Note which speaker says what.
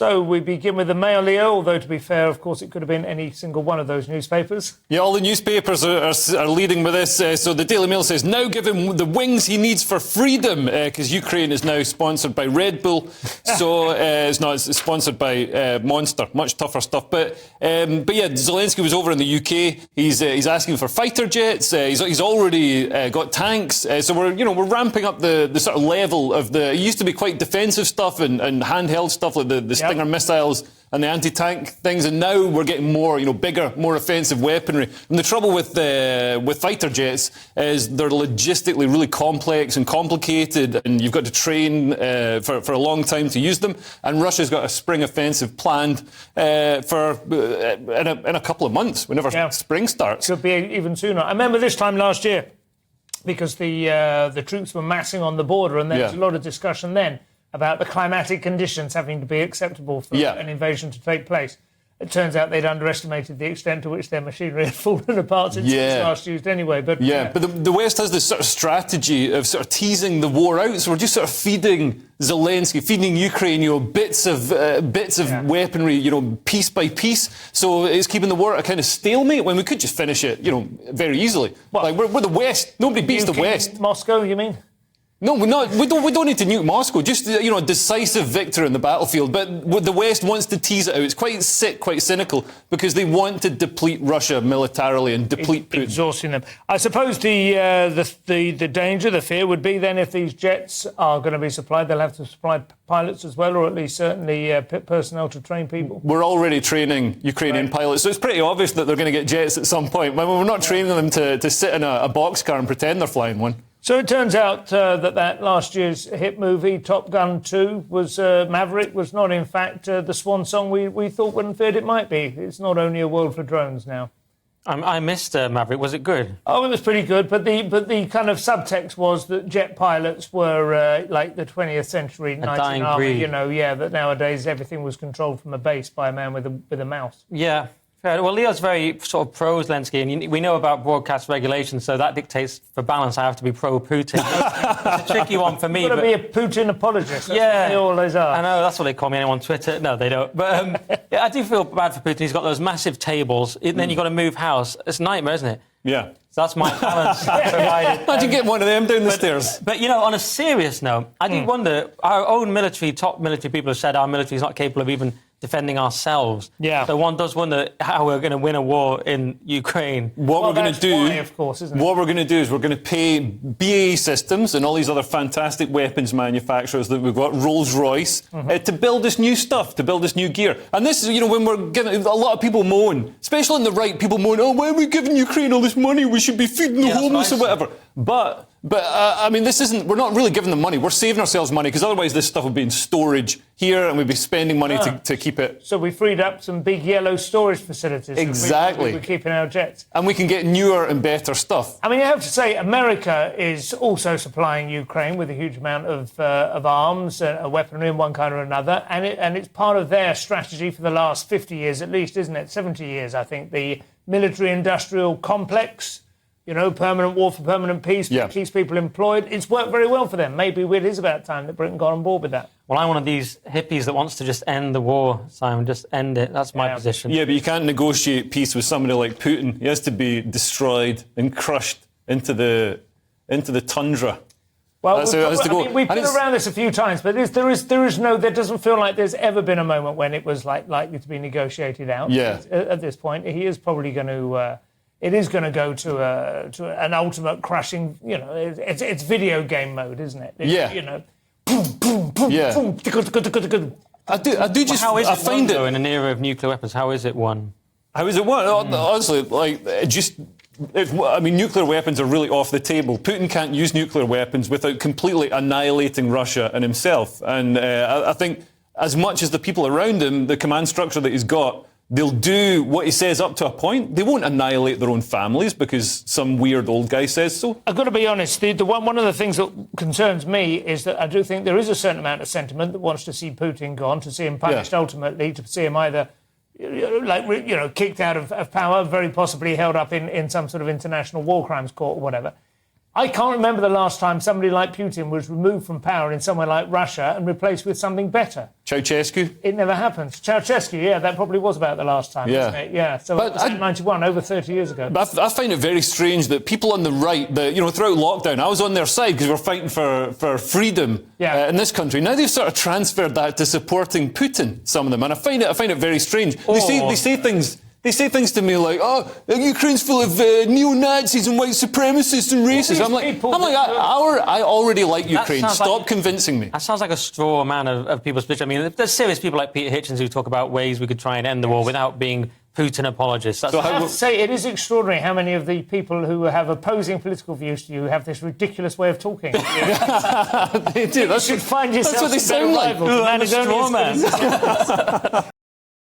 Speaker 1: So we begin with the Mail, Leo, although to be fair, of course, it could have been any single one of those newspapers.
Speaker 2: Yeah, all the newspapers are leading with this. So the Daily Mail says, now give him the wings he needs for freedom, because Ukraine is now sponsored by Red Bull. So it's sponsored by Monster, much tougher stuff. But yeah, Zelensky was over in the UK. He's asking for fighter jets. He's already got tanks. So we're ramping up the sort of level of the. It used to be quite defensive stuff and handheld stuff like the Stinger missiles and the anti-tank things, and now we're getting more, bigger, more offensive weaponry. And the trouble with fighter jets is they're logistically really complex and complicated, and you've got to train for a long time to use them. And Russia's got a spring offensive planned in a couple of months, whenever spring starts.
Speaker 1: Could be even sooner. I remember this time last year, because the troops were massing on the border, and there was a lot of discussion then about the climatic conditions having to be acceptable for an invasion to take place. It turns out they'd underestimated the extent to which their machinery had fallen apart since it was last used anyway. But
Speaker 2: but the West has this sort of strategy of sort of teasing the war out. So we're just sort of feeding Zelensky, feeding Ukraine, bits of weaponry, piece by piece. So it's keeping the war at a kind of stalemate when we could just finish it, very easily. Well, like we're the West. Nobody beats the West.
Speaker 1: Moscow, you mean?
Speaker 2: No, we're not. We don't need to nuke Moscow. Just a decisive victory in the battlefield. But the West wants to tease it out. It's quite sick, quite cynical, because they want to deplete Russia militarily and deplete Putin.
Speaker 1: Exhausting them. I suppose the danger, the fear would be then if these jets are going to be supplied, they'll have to supply pilots as well, or at least certainly personnel to train people. We're
Speaker 2: already training Ukrainian pilots, so it's pretty obvious that they're going to get jets at some point. We're not training them to sit in a boxcar and pretend they're flying one.
Speaker 1: So it turns out that last year's hit movie, Top Gun 2, was Maverick, was not, in fact, the swan song we thought and feared it might be. It's not only a world for drones now.
Speaker 3: I missed Maverick. Was it good?
Speaker 1: Oh, it was pretty good, but the kind of subtext was that jet pilots were like the 20th century knights in armour, that nowadays everything was controlled from a base by a man with a mouse.
Speaker 3: Yeah. Well, Leo's very sort of pro-Zelensky, and we know about broadcast regulations, so that dictates, for balance, I have to be pro-Putin. It's a tricky one for me.
Speaker 1: You've got to be a Putin apologist. That's what they always are.
Speaker 3: I know, that's what they call me on Twitter. No, they don't. But I do feel bad for Putin. He's got those massive tables, and then you've got to move house. It's a nightmare, isn't it?
Speaker 2: Yeah.
Speaker 3: So that's my balance provided.
Speaker 2: How'd you get one of them down the stairs?
Speaker 3: But, on a serious note, I do wonder, our own top military people have said our military is not capable of even defending ourselves.
Speaker 1: Yeah.
Speaker 3: So one does wonder how we're going to win a war in Ukraine.
Speaker 2: What we're going to do,
Speaker 1: of course, isn't it?
Speaker 2: What we're going to do is we're going to pay BAE Systems and all these other fantastic weapons manufacturers that we've got, Rolls-Royce, to build this new stuff, to build this new gear. And this is, when we're getting a lot of people moan, especially on the right, people moan, oh, why are we giving Ukraine all this money? We should be feeding the homeless or whatever. But this isn't, we're not really giving them money. We're saving ourselves money, because otherwise this stuff would be in storage here and we'd be spending money to keep it.
Speaker 1: So we freed up some big yellow storage facilities.
Speaker 2: Exactly.
Speaker 1: We're keeping our jets.
Speaker 2: And we can get newer and better stuff.
Speaker 1: I mean, you have to say, America is also supplying Ukraine with a huge amount of arms, weaponry in one kind or another, and it's part of their strategy for the last 50 years at least, isn't it? 70 years, I think. The military-industrial complex. Permanent war for permanent peace, keeps people employed. It's worked very well for them. Maybe it is about time that Britain got on board with that.
Speaker 3: Well, I'm one of these hippies that wants to just end the war, Simon, just end it. That's my position.
Speaker 2: Yeah, but you can't negotiate peace with somebody like Putin. He has to be destroyed and crushed into the tundra.
Speaker 1: Well, we've been around this a few times, but there doesn't feel like there's ever been a moment when it was likely to be negotiated out.
Speaker 2: Yeah.
Speaker 1: At this point, he is probably going to... It is going to go to an ultimate crushing. It's video game mode, isn't it? Boom, boom, boom, boom.
Speaker 2: I do just.
Speaker 3: How is
Speaker 2: I
Speaker 3: it
Speaker 2: find
Speaker 3: won, though, in an era of nuclear weapons? How is it won?
Speaker 2: How is it won? Honestly, nuclear weapons are really off the table. Putin can't use nuclear weapons without completely annihilating Russia and himself. And I think, as much as the people around him, the command structure that he's got, they'll do what he says up to a point. They won't annihilate their own families because some weird old guy says so.
Speaker 1: I've got to be honest. One of the things that concerns me is that I do think there is a certain amount of sentiment that wants to see Putin gone, to see him punished ultimately, to see him either kicked out of power, very possibly held up in some sort of international war crimes court or whatever. I can't remember the last time somebody like Putin was removed from power in somewhere like Russia and replaced with something better.
Speaker 2: Ceausescu?
Speaker 1: It never happens. Ceausescu, yeah, that probably was about the last time, wasn't it? Yeah, so it was in 91, over 30 years ago.
Speaker 2: But I find it very strange that people on the right, throughout lockdown, I was on their side because we're fighting for freedom in this country. Now they've sort of transferred that to supporting Putin, some of them, and I find it very strange. They say things. They say things to me like, Ukraine's full of neo-Nazis and white supremacists and racists. I already like Ukraine. Stop convincing me.
Speaker 3: That sounds like a straw man of people's position. I mean, there's serious people like Peter Hitchens who talk about ways we could try and end the war without being Putin apologists.
Speaker 1: I have to say, it is extraordinary how many of the people who have opposing political views to you have this ridiculous way of talking.
Speaker 2: They do.
Speaker 1: You should find yourself
Speaker 2: that's what they sound like.
Speaker 3: I'm a straw man.